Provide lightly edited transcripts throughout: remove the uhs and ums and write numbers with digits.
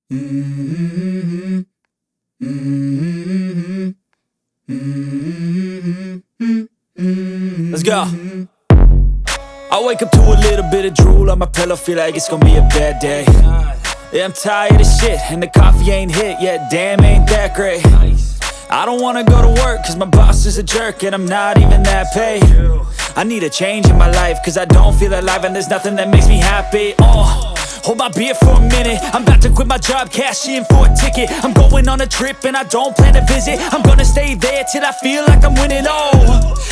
Mm-hmm. Mm-hmm. Mm-hmm. Let's go. I wake up to a little bit of drool on my pillow, feel like it's gonna be a bad day. Yeah, I'm tired of shit, and the coffee ain't hit yet, damn, ain't that great. I don't wanna go to work, cause my boss is a jerk, and I'm not even that paid. I need a change in my life, cause I don't feel alive, and there's nothing that makes me happy. Hold my beer for a minute, I'm about to quit my job, cash in for a ticket. I'm going on a trip and I don't plan to visit. I'm gonna stay there till I feel like I'm winning,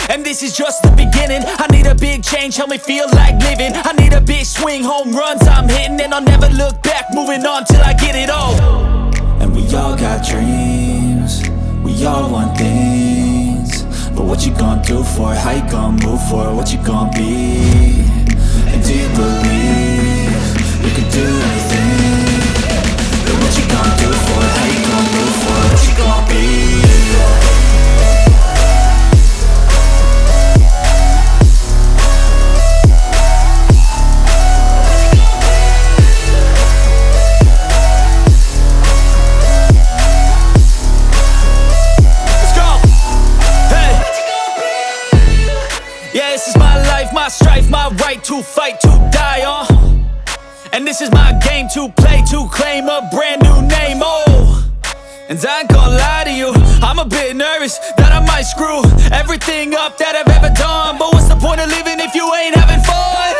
and this is just the beginning. I need a big change, help me feel like living. I need a big swing, home runs I'm hitting, and I'll never look back, moving on till I get it all. And we all got dreams, we all want things, but what you gonna do for it? How you gonna move for it? What you gonna be? And do you believe you can do anything? But what you gonna do for it? How you gonna move for it? What you gonna be? Yeah, this is my life, my strife, my right to fight, to die on. And this is my game to play, to claim a brand new name, And I ain't gonna lie to you, I'm a bit nervous that I might screw everything up that I've ever done. But what's the point of living if you ain't having fun?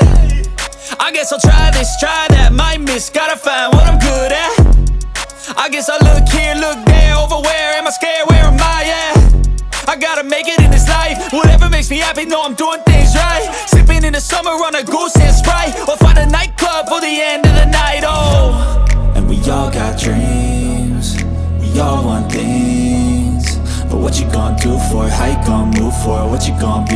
I guess I'll try this, try that, might miss, gotta find what I'm good at. I guess I look here, look there, over where am I scared, where am I at? I gotta make it in this life, whatever makes me happy, know I'm doing things right. Sipping in the summer on a goose and Sprite, or find a nightclub for the end of the night, And we all got dreams, we all want things, but what you gonna do for it? How you gonna move for it? What you gonna be?